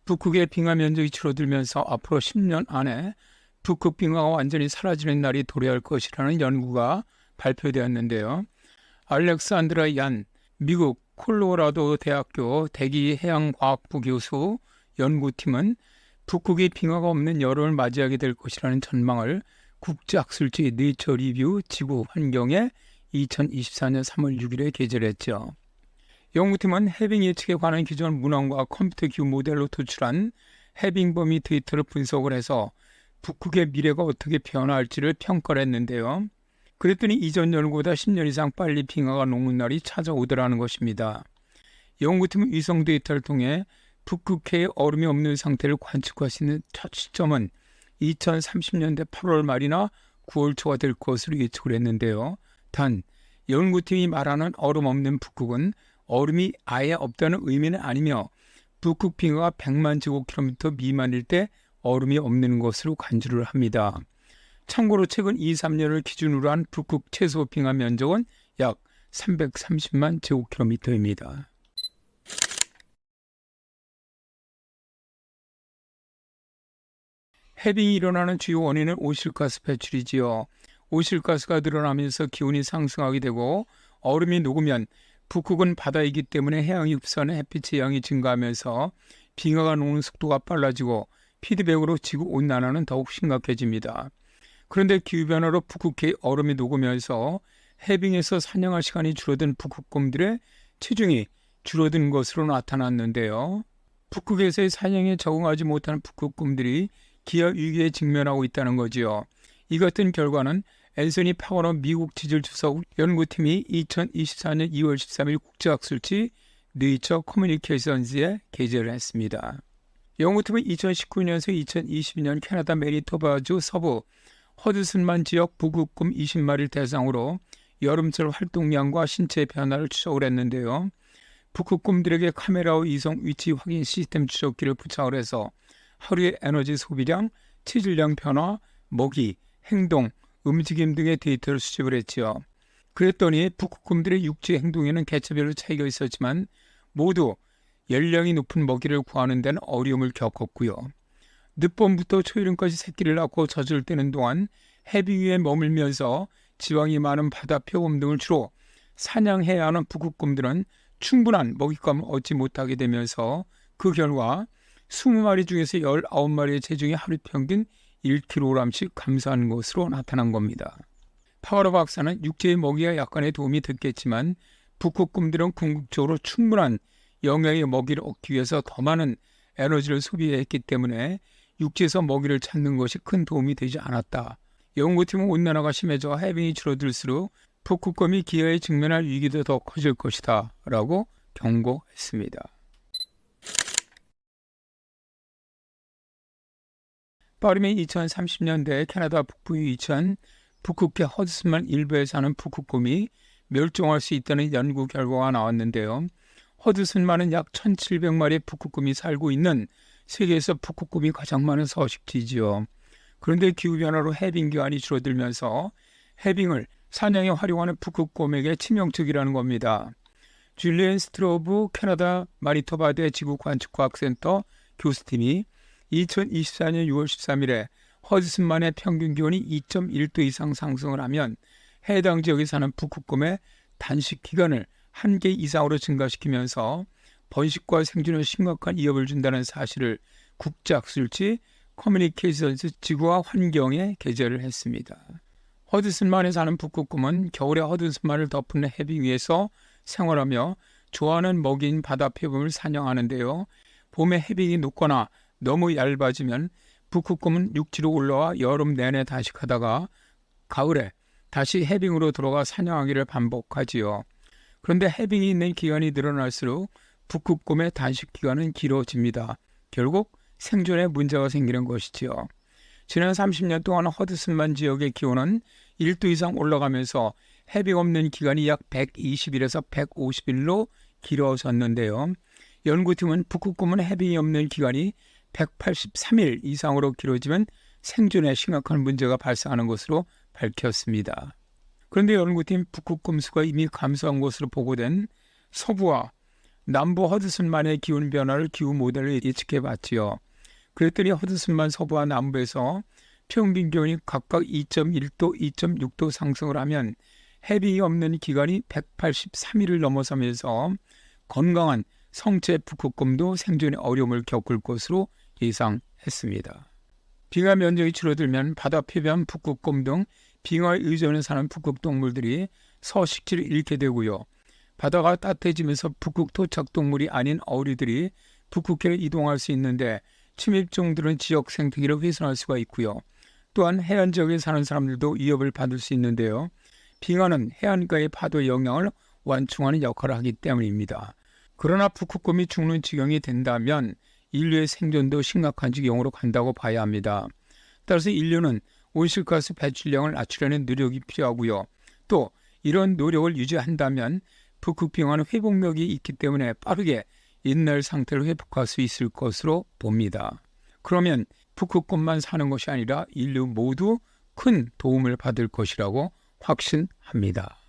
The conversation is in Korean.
북극의 빙하 면적이 줄어들면서 앞으로 10년 안에 북극 빙하가 완전히 사라지는 날이 도래할 것이라는 연구가 발표되었는데요. 알렉산드라 얀 미국 콜로라도 대학교 대기해양과학부 교수 연구팀은 북극의 빙하가 없는 여름을 맞이하게 될 것이라는 전망을 국제학술지 네이처 리뷰 지구 환경에 2024년 3월 6일에 게재했죠. 연구팀은 해빙 예측에 관한 기존 문헌과 컴퓨터 기후 모델로 도출한 해빙 범위 데이터를 분석을 해서 북극의 미래가 어떻게 변화할지를 평가를 했는데요. 그랬더니 이전 연구보다 10년 이상 빨리 빙하가 녹는 날이 찾아오더라는 것입니다. 연구팀은 위성 데이터를 통해 북극해의 얼음이 없는 상태를 관측할 수 있는 첫 시점은 2030년대 8월 말이나 9월 초가 될 것으로 예측을 했는데요. 단 연구팀이 말하는 얼음 없는 북극은 얼음이 아예 없다는 의미는 아니며 북극 빙하가 100만 제곱킬로미터 미만일 때 얼음이 없는 것으로 간주를 합니다. 참고로 최근 2, 3년을 기준으로 한 북극 최소 빙하 면적은 약 330만 제곱킬로미터입니다. 해빙이 일어나는 주요 원인은 오실가스 배출이지요. 오실가스가 늘어나면서 기온이 상승하게 되고 얼음이 녹으면 북극은 바다이기 때문에 해양이 흡수하는 햇빛의 양이 증가하면서 빙하가 녹는 속도가 빨라지고 피드백으로 지구온난화는 더욱 심각해집니다. 그런데 기후변화로 북극해의 얼음이 녹으면서 해빙에서 사냥할 시간이 줄어든 북극곰들의 체중이 줄어든 것으로 나타났는데요. 북극에서의 사냥에 적응하지 못하는 북극곰들이 기후 위기에 직면하고 있다는 거지요. 이 같은 결과는 앤서니 파워너 미국 지질조사국 연구팀이 2024년 2월 13일 국제학술지 네이처 커뮤니케이션즈에 게재를 했습니다. 연구팀은 2019년에서 2022년 캐나다 매니토바주 서부 허드슨만 지역 북극곰 20마리를 대상으로 여름철 활동량과 신체 변화를 추적을 했는데요. 북극곰들에게 카메라와 이성 위치 확인 시스템 추적기를 부착을 해서 하루의 에너지 소비량, 체질량 변화, 먹이, 행동, 움직임 등의 데이터를 수집을 했지요. 그랬더니 북극곰들의 육지 행동에는 개체별로 차이가 있었지만 모두 연령이 높은 먹이를 구하는 데는 어려움을 겪었고요. 늦봄부터 초여름까지 새끼를 낳고 젖을 떼는 동안 해빙 위에 머물면서 지방이 많은 바다 표범 등을 주로 사냥해야 하는 북극곰들은 충분한 먹잇감을 얻지 못하게 되면서 그 결과 20마리 중에서 19마리의 체중이 하루 평균 1kg씩 감소하는 것으로 나타난 겁니다. 파워러 박사는 육지의 먹이가 약간의 도움이 됐겠지만 북극곰들은 궁극적으로 충분한 영양의 먹이를 얻기 위해서 더 많은 에너지를 소비했기 때문에 육지에서 먹이를 찾는 것이 큰 도움이 되지 않았다. 연구팀은 온난화가 심해져 해빙이 줄어들수록 북극곰이 기아에 직면할 위기도 더 커질 것이다 라고 경고했습니다. 빠르면 2030년대 캐나다 북부에 위치한 북극해 허드슨만 일부에 사는 북극곰이 멸종할 수 있다는 연구 결과가 나왔는데요. 허드슨만은 약 1,700마리의 북극곰이 살고 있는 세계에서 북극곰이 가장 많은 서식지지요. 그런데 기후변화로 해빙 기간이 줄어들면서 해빙을 사냥에 활용하는 북극곰에게 치명적이라는 겁니다. 줄리엔 스트로브 캐나다 마니토바대 지구관측과학센터 교수팀이 2024년 6월 13일에 허드슨만의 평균 기온이 2.1도 이상 상승을 하면 해당 지역에 사는 북극곰의 단식 기간을 1개 이상으로 증가시키면서 번식과 생존에 심각한 위협을 준다는 사실을 국제학술지 커뮤니케이션스 지구와 환경에 게재를 했습니다. 허드슨만에 사는 북극곰은 겨울에 허드슨만을 덮은 해빙 위에서 생활하며 좋아하는 먹이인 바다 표범을 사냥하는데요. 봄에 해빙이 녹거나 너무 얇아지면 북극곰은 육지로 올라와 여름 내내 단식하다가 가을에 다시 해빙으로 들어가 사냥하기를 반복하지요. 그런데 해빙이 있는 기간이 늘어날수록 북극곰의 단식 기간은 길어집니다. 결국 생존에 문제가 생기는 것이지요. 지난 30년 동안 허드슨만 지역의 기온은 1도 이상 올라가면서 해빙 없는 기간이 약 120일에서 150일로 길어졌는데요. 연구팀은 북극곰은 해빙이 없는 기간이 183일 이상으로 길어지면 생존에 심각한 문제가 발생하는 것으로 밝혔습니다. 그런데 연구팀 북극곰 수가 이미 감소한 것으로 보고된 서부와 남부 허드슨만의 기온 변화를 기후 모델로 예측해 봤지요. 그랬더니 허드슨만 서부와 남부에서 평균 기온이 각각 2.1도, 2.6도 상승을 하면 해빙이 없는 기간이 183일을 넘어서면서 건강한 성체 북극곰도 생존의 어려움을 겪을 것으로 예상했습니다. 빙하 면적이 줄어들면 바다 표면 북극곰 등 빙하에 의존해 사는 북극동물들이 서식지를 잃게 되고요. 바다가 따뜻해지면서 북극 토착 동물이 아닌 어류들이 북극해를 이동할 수 있는데 침입종들은 지역 생태계를 훼손할 수가 있고요. 또한 해안 지역에 사는 사람들도 위협을 받을 수 있는데요. 빙하는 해안가의 파도 영향을 완충하는 역할을 하기 때문입니다. 그러나 북극곰이 죽는 지경이 된다면 인류의 생존도 심각한 지경으로 간다고 봐야 합니다. 따라서 인류는 온실가스 배출량을 낮추려는 노력이 필요하고요. 또 이런 노력을 유지한다면 북극빙하는 회복력이 있기 때문에 빠르게 옛날 상태로 회복할 수 있을 것으로 봅니다. 그러면 북극곰만 사는 것이 아니라 인류 모두 큰 도움을 받을 것이라고 확신합니다.